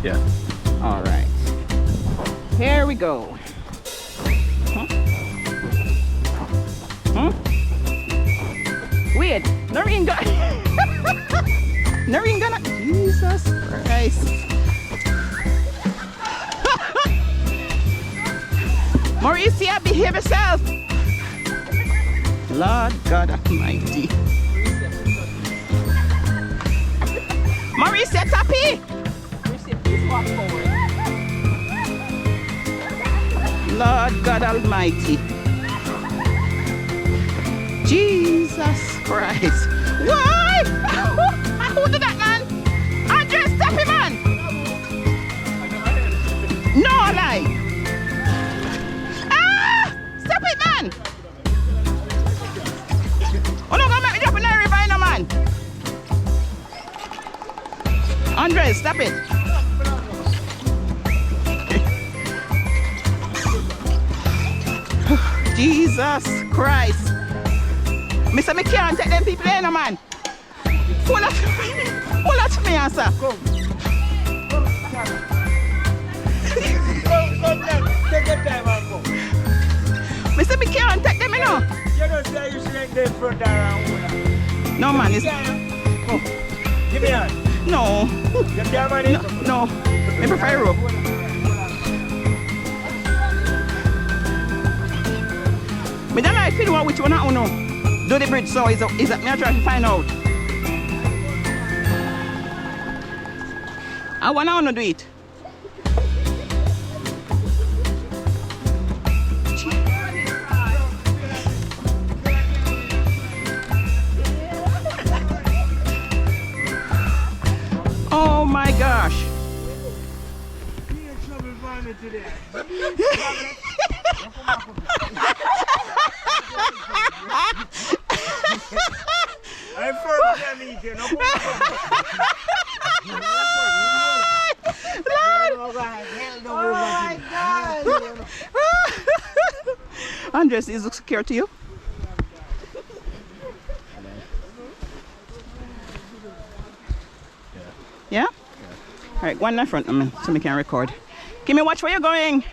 Yeah. All right. Here we go. Huh? Huh? Wait, Noreen got. Noreen gonna. Jesus Christ. Mauricia, behave yourself. Lord God Almighty. Mauricia, Tappy. Mauricia, please walk forward. Lord God Almighty. Jesus Christ. Why? Who did that, man? Andres, stop him, man. No lie. Ah! Stop it, man. Oh, no, go make me drop in the river, no, man. Andres, stop it. Jesus Christ. Mister, me can't take them people in, no, man. Pull up to me, answer. Come, take your time and come. Mister, me can't take them, you know. You don't say you should in front around. No, man, it's... Come, give me a hand. No. You damn money? No. I prefer rope. Me don't like feel which one I know. Do the bridge, so is that me I try to find out. I wanna do it. Oh my gosh. You're in trouble for me today. I'm first time eating. Oh my God. Andres, is it secure to you? Yeah? All right, go on in front of me so we can record. Give me watch where you're going.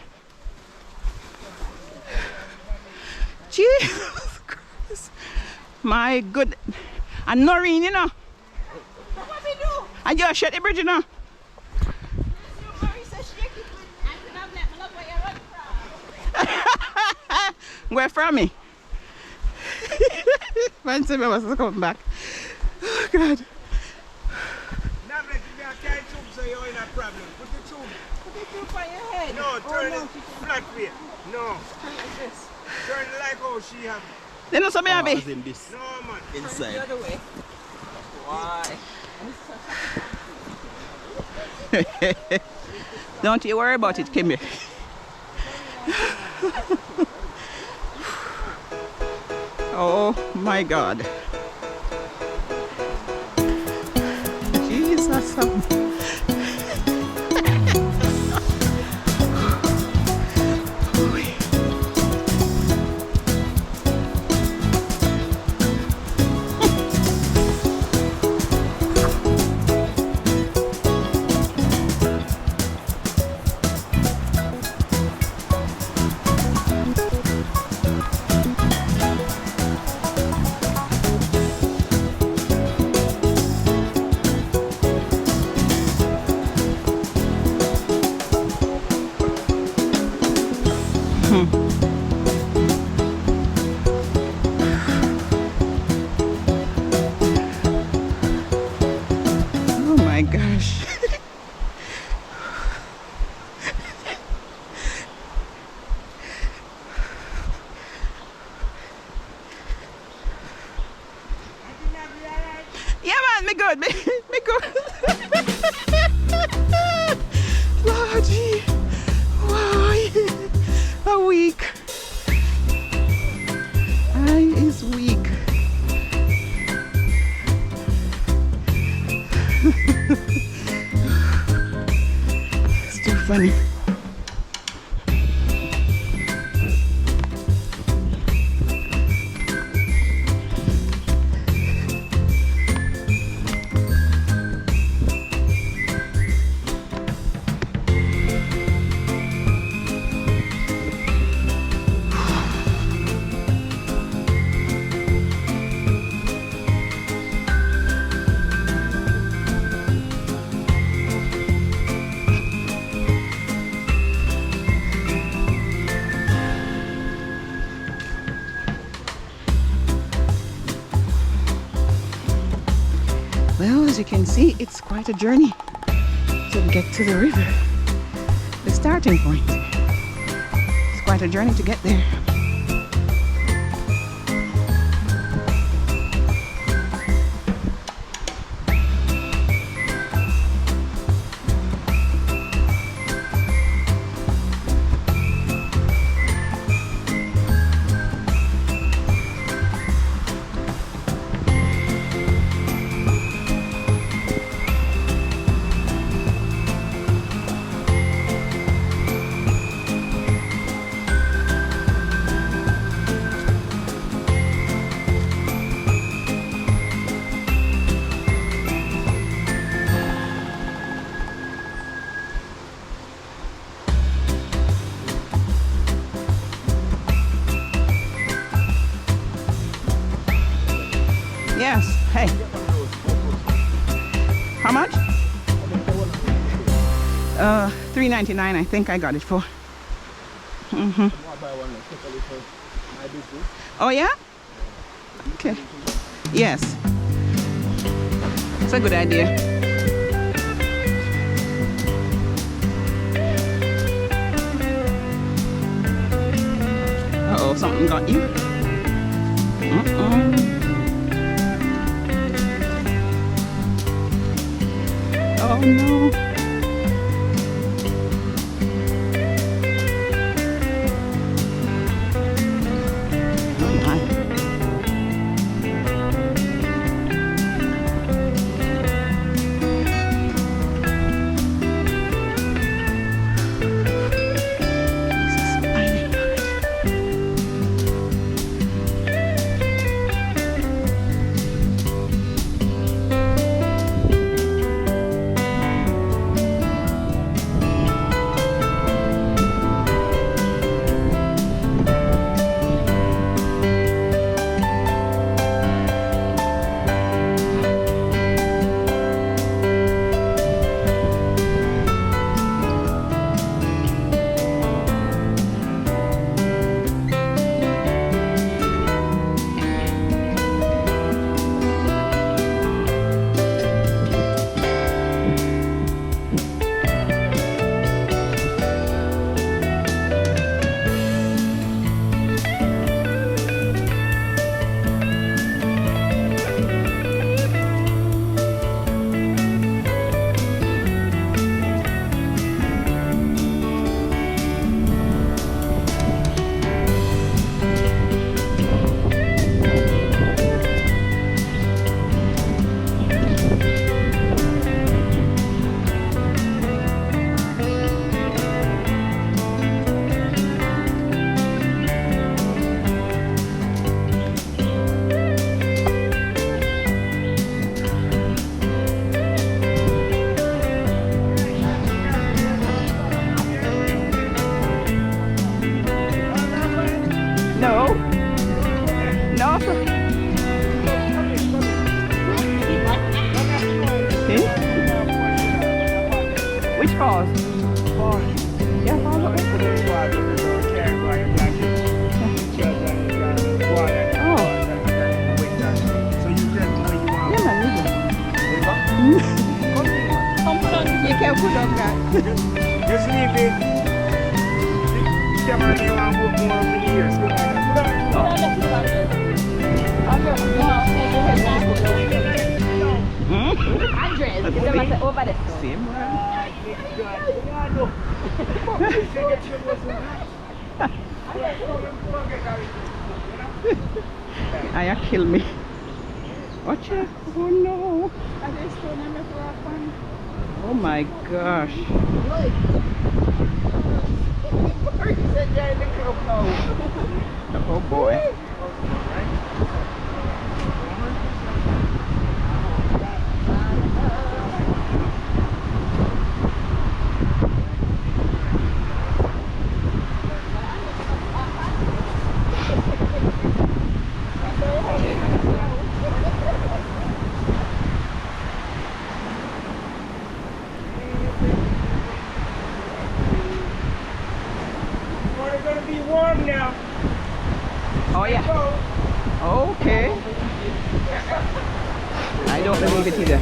Jesus Christ. My good. And Noreen, you know. What we do? And you shut the bridge, you know. Where from me? Man said I was coming back. Oh God. So you're in a problem. Put the tube. Put the tube on your head. No, turn it flat way. No. Turn it like this. Turn it like how she have. They know something have it. In this. No man. Inside. The other way. Why? Don't you worry about it, Kimmy. Oh my God. Jesus. Oh my gosh. Yeah man, me good, me good. Lord, wow, a week. I is weak. It's too funny. you can see, it's quite a journey to get to the river, the starting point. It's quite a journey to get there. Yes. Hey. How much? $3.99. I think I got it for. Oh yeah? Okay. Yes. It's a good idea. Uh-oh, something got you. Oh no. Oh my. No. No. Okay. Which falls? Yeah, falls. You can't put up that. Just leave it. The camera name and go more over the years. Andres, is there over there? Same one. Aya kill me. Watch it. Oh no. Oh my gosh. Oh boy. It's gonna be warm now. Oh yeah. Okay. I I don't believe it either.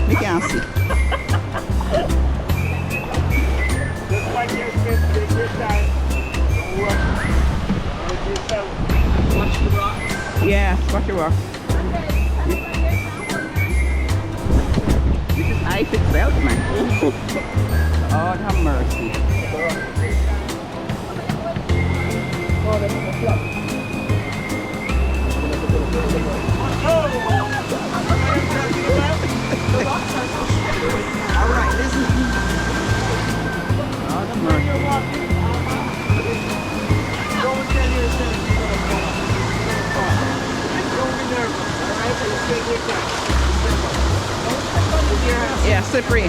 We can't see. Yeah, watch your rock. This is ice itself, man. Oh, have mercy. Alright, listen. Oh, have mercy. Don't tell yourself you're going to go. Don't be nervous, alright? You take your time. Yeah, slippery.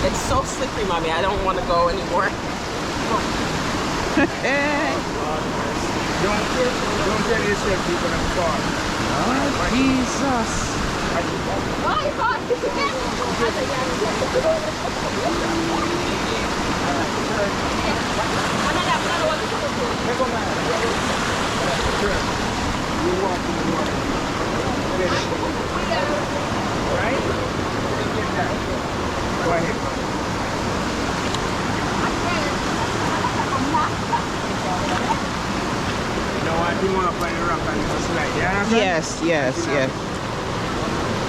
It's so slippery, mommy. I don't want to go anymore. Don't tell yourself you're going to fall. Oh, Jesus. Right? Go ahead. You don't want to go up on the rock and just slide. You understand? Yes, yes, yes.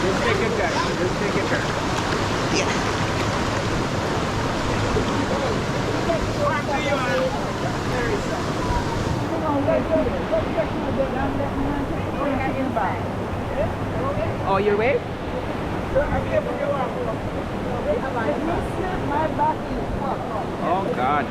Just take your time. Just take your time. Yeah. Oh, you're away? Oh, God.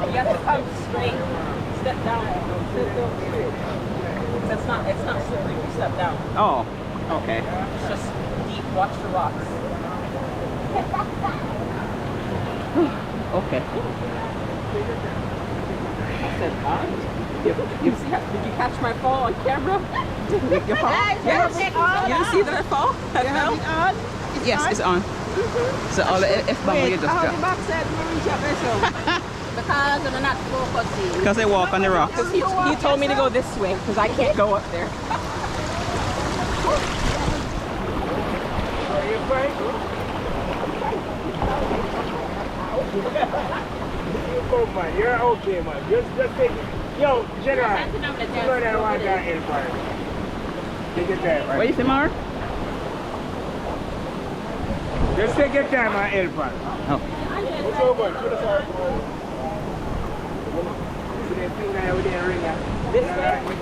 You have to come straight. Step down. It's not slippery. You step down. Oh, okay. It's just deep. Watch the rocks. Okay. I said, did you catch my fall on camera? Your phone? Yes. You didn't see that I fall? I fell? Yes, it's on. So all the F-bomb you just got. Because they're not focusing. Because they walk on the rocks. Because he told me to go this way because I can't go up there. Oh man, you're okay, man. Just take it. Yo, General, you know that one guy in fire. Take your time, right? What you say, Mar? Just take your time and help her. Oh. What's over? To the side. See that finger over there ring out? This way?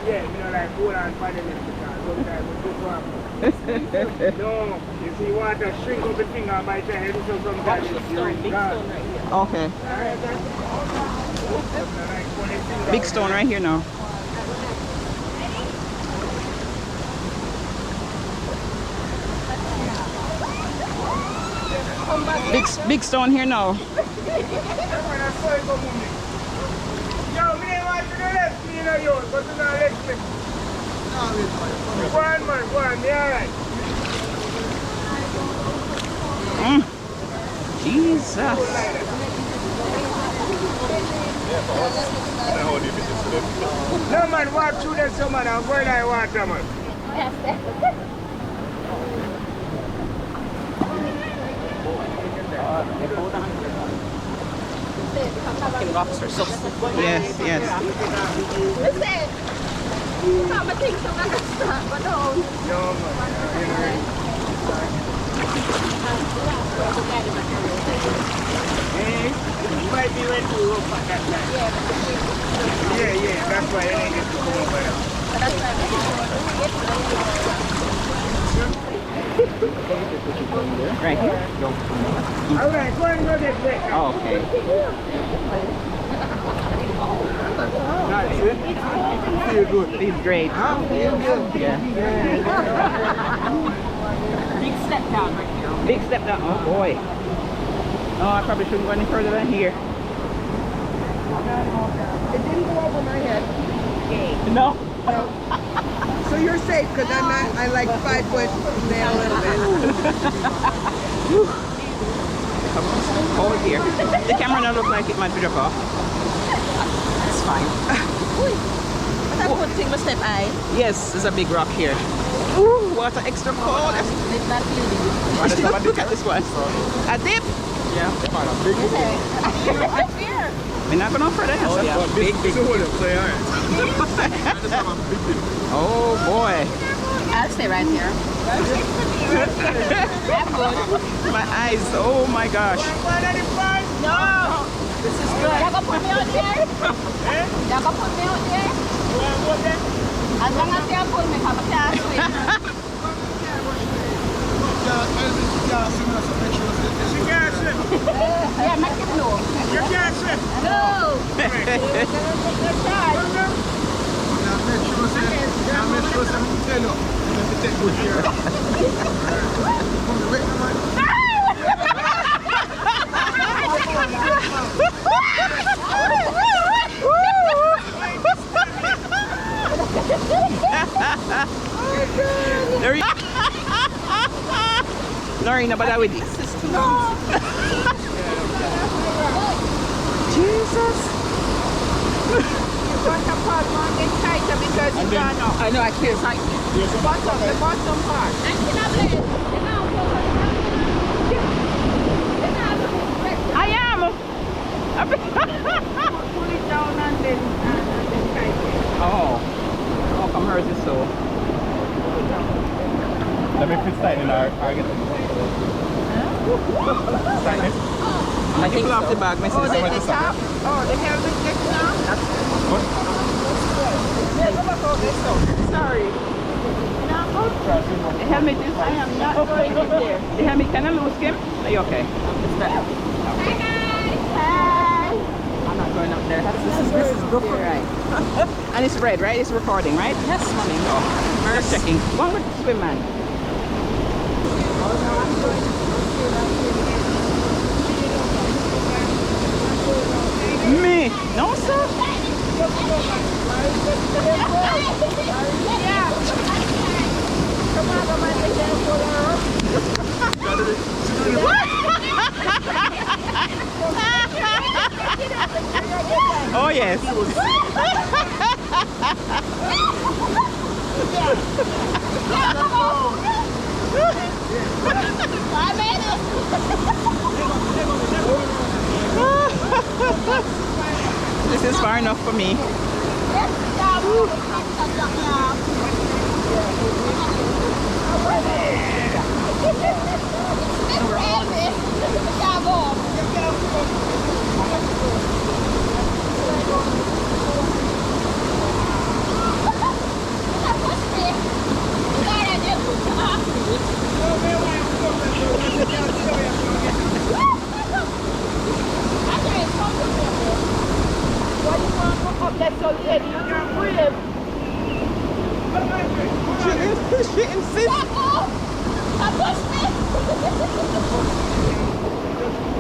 Yeah, you know, like hold on for the minute. Sometimes it's just one. No, you see, you want to shrink up the finger by trying to do so sometimes Watch the it's stone. ring Big gone. stone right here. Okay. Big stone right here now. Big stone here now. Yo, me ain't want to do this, me know yours, but you not let me. Go on, man, go on, me alright. Jesus. No man, walk through that so man, I'm going like water man. Fucking rocks are so slippery. Yes, yes. No man. Hey, you might be ready to go for that night. Yeah, that's why I ain't get to go over there. Right here? Alright, go and go get back. Oh, okay. That's it. Feel good. He's great. Feel good. Yeah. Big step down right here. Big step down. Oh boy. Oh, I probably shouldn't go any further than here. It didn't go over my head. No. So you're safe because I like 5 foot there a little bit. Over here. The camera now looks like it might be drop off. That's fine. That good thing to step eye. Yes, there's a big rock here. Ooh, water extra cold. It's not feeling. Look at this one. A dip? Yeah. We're not going no further. Oh, yeah. Big. Oh, boy. I'll stay right here. My eyes. Oh, my gosh. No! This is good. Y'all gonna put me out there? Y'all gonna put me out there? As long as y'all put me, come can't swim. Yeah, make it know. You can't swim. No! Lorena, but I with this. Jesus. The bottom part won't get tighter because it's gone up. I know, I can't tight. The bottom part. I am. Pull it down and then tighten. Oh. How come hers is so? Let me fit tight in our get I think off the bag, Mrs. Oh, the top? Oh, the helmet gets down? Sorry. The helmet is. I am not going in there. The helmet kind of loose, Kim? Are you okay? Hi guys! Hi! I'm not going up there. This is good for right. And it's red, right? It's recording, right? Yes, mommy. Oh, just checking. Go on with the swim, man. Me? No, sir. Oh, yes. This is far enough for me. She insists.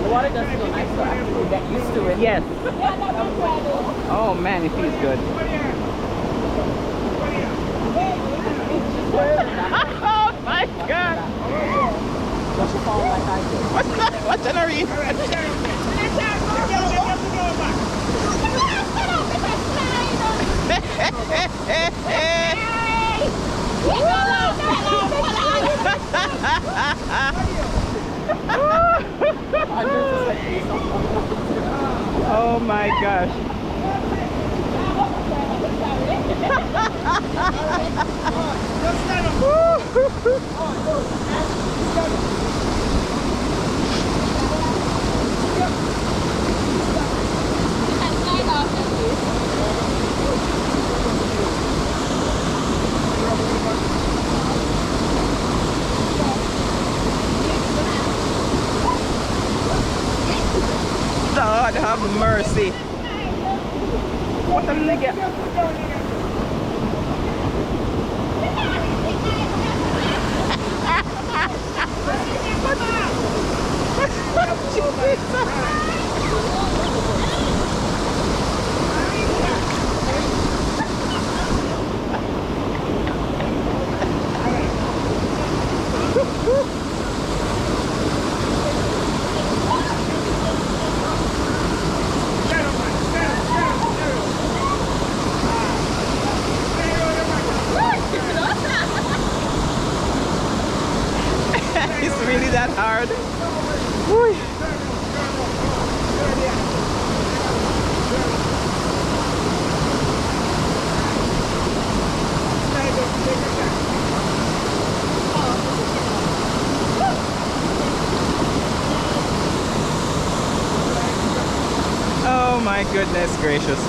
The water does feel nice, so I have to get used to it. Yes. Oh man, it feels good. Oh my God. so she found like I did. What's that? What's that, Irene? Oh my gosh. God have mercy. What a nigga. It's really that hard. Woo. Oh my goodness gracious.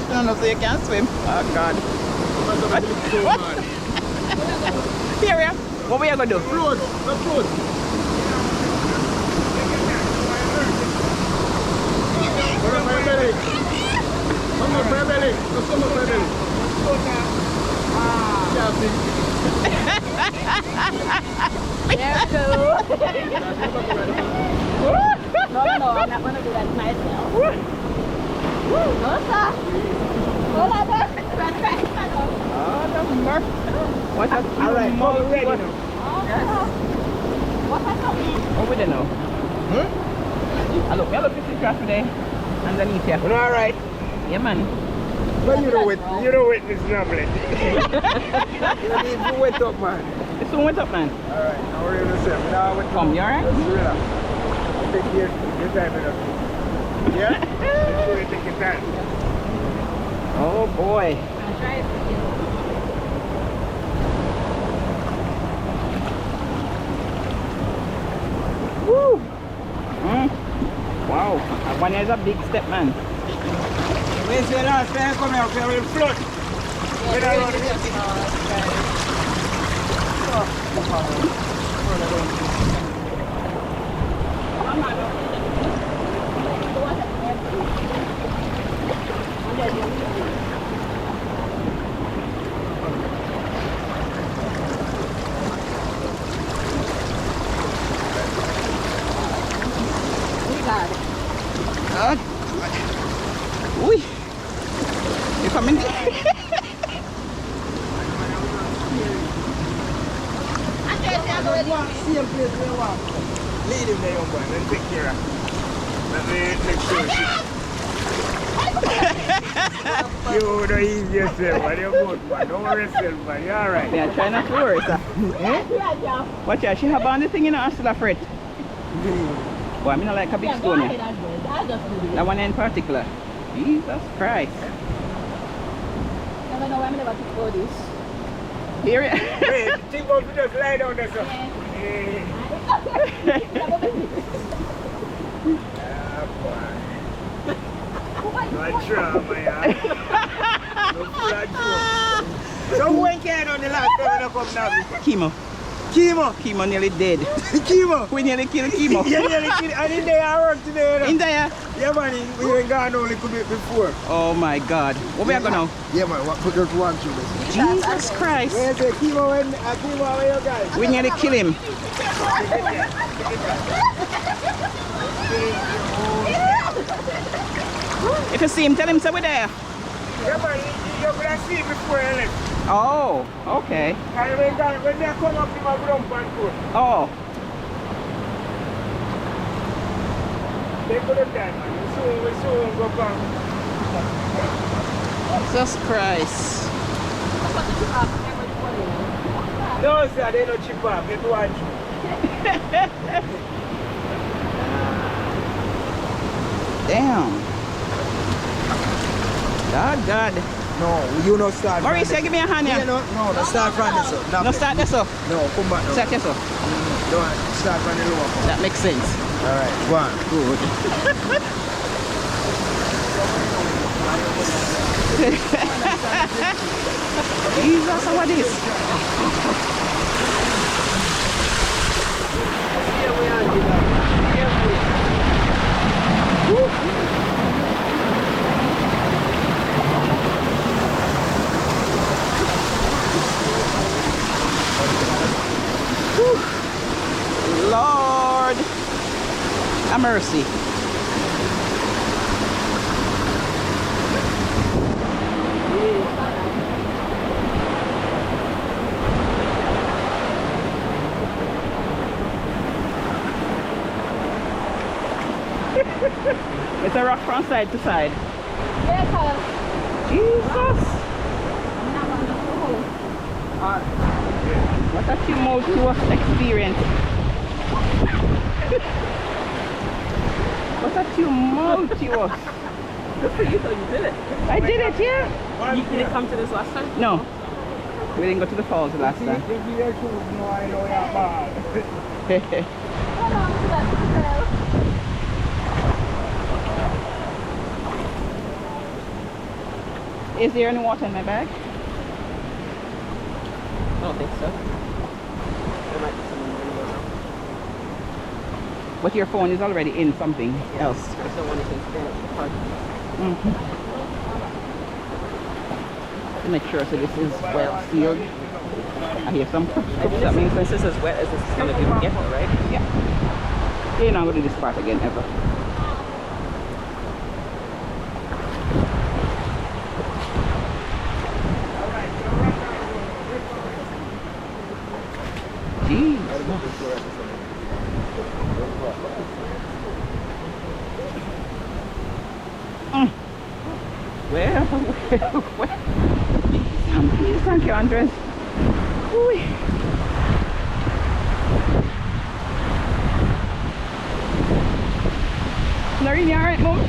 I don't know, so you can't swim. Oh God. What? Here, what we are going to do? Float, float. Come on, belly. Come on, belly. Come on, belly. There you go. No, I'm not going to do that myself. No, sir. Hold on, Oh, the mercy. What a All right, come ready now. Oh, we don't know. I look, we have a 50 craft today. Underneath here. You all right? Yeah, man. Well, you know it, this numbling. You need to wait up, man. This one went up, man. All right, now worry about yourself. Now wait. Come, you alright? Just relax. Take your time enough. Yeah? Make sure you take your time. Oh boy. I'll try it for you. Woo! Wow, that one is a big step, man. Where's your last time come out? We will float. Get around here. Uy! You coming? Same place we walk. Lead him there, young boy, and take care of him. Let me make sure she... You don't ease yourself, man. You're good, man. Don't worry yourself, man. You're alright. Yeah, try not to worry, sir. Watch out, she have on the thing, you know, I'm still afraid. Boy, I mean, like a big stone here. That one in particular. Jesus Christ. Never know, I'm never to go this. Hear it? Hey, think about it, just lie down there, sir. Hey. No drama, yeah. No flag joke. So when can on the last time when I come now? Chemo. Chemo. Chemo nearly dead. Chemo. We nearly killed chemo. Yeah, nearly killed. And in there I work today. You know? In there? Yeah, man. We ain't gone only could be before. Oh my God. What we are going now? Yeah, man. Put her to one through this. Jesus Christ. Where's the chemo when chemo where you guys? We nearly kill him. If you see him, tell him so we're there. Yeah, man. You're going to see him before you left. Oh, okay. And when they come up, him a grump and food. Oh. They could have done, man. We soon go back. Jesus Christ. No, sir, they don't chip up. They do watch. Damn. Oh God. No, you not start. Maurice, give me a hand here. Yeah, no, start from this up. No, start this up. No, come back now. Start this up. Don't start from the lower part. That makes sense. Alright, go on. Good. Jesus, what is this? Lord, have mercy. It's a rock from side to side. Jesus. What a tumultuous experience. What a tumultuous. Good for you though, you did it. I did it, yeah. You didn't come to this last time? No. We didn't go to the falls the last time. Is there any water in my bag? I don't think so. There might be some in the window. But your phone is already in something else. There's no one you can stand at the park. To make sure so this is well sealed. I hear some. That means This is as wet as this is going to get, right? yeah. You're not going to do this part again ever. Well. Thank you, Andres. Noreen, you alright, Mom?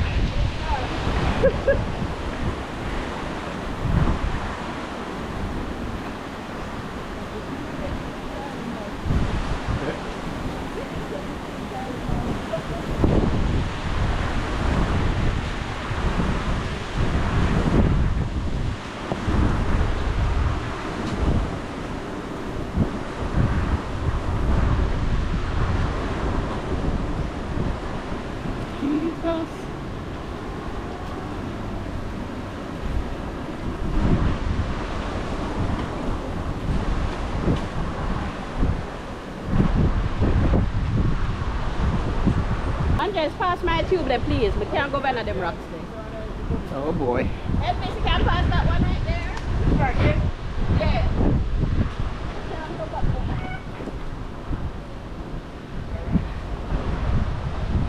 Andres, pass my tube there, please. We can't go by them rocks there. Oh boy. Hey, please, you can pass that one right there. Yeah.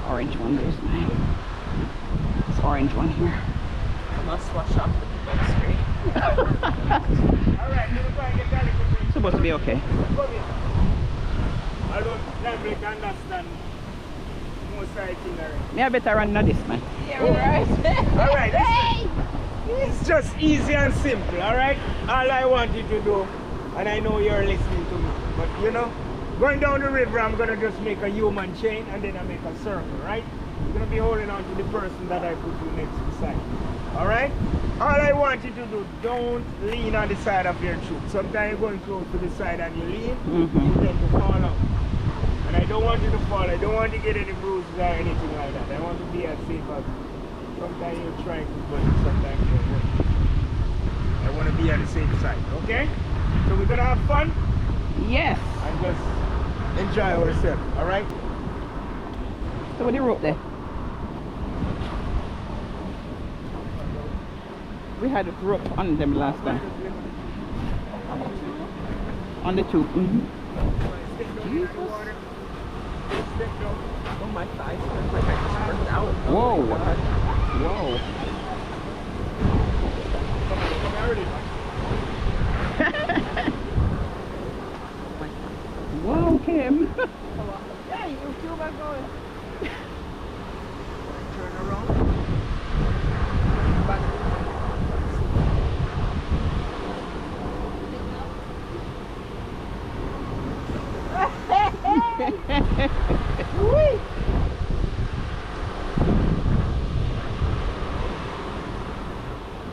Orange one, there's mine. This orange one here. I must wash off the bug spray. It's supposed to be okay. I don't understand most itinerary. Me I better run now this man. Alright, it's just easy and simple, alright? All I want you to do, and I know you're listening to me, but you know, going down the river, I'm gonna just make a human chain and then I make a circle, right? You're gonna be holding on to the person that I put you next beside. Alright? All I want you to do, don't lean on the side of your truck. Sometimes you're going close to the side and you lean, you tend to fall out. And I don't want you to fall. I don't want you to get any bruises or anything like that. I want to be as safe as sometimes you're trying to, but sometimes you don't work. I want to be on the safe side, okay? So we're going to have fun? Yes. And just enjoy ourselves, alright? So what the rope there? We had a rope on them last time. On the tube. Oh my thighs hurt like I just worked out. Whoa. Whoa. Whoa, Kim. Yeah, you feel that going. Turn around. Back.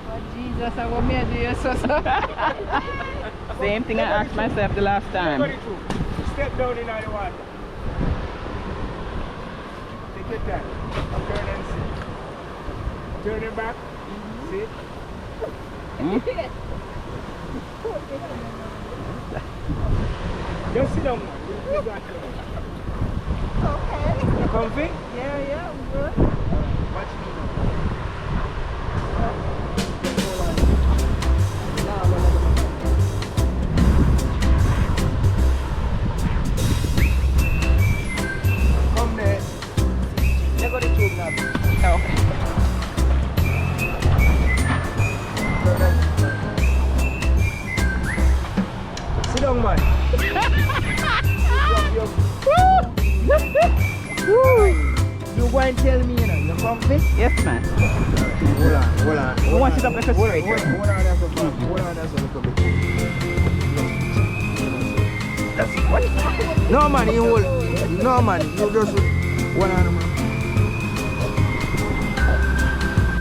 Oh, Jesus, I want me to do you so. Same thing I asked myself the last time. Step down in the water. Take your time. Turn and see. Turn your back. See? Just sit down, man. You got it. Okay. You comfy? Yeah, I'm good. Watch me now. Come there. Let go the tube now. Okay. Sit down, man. You go and tell me, you know, you're comfy? Yes, man. Hold on. We want it up like a straight. Hold on, that's a little bit. That's what? No, man, you hold. No, man, you just hold on.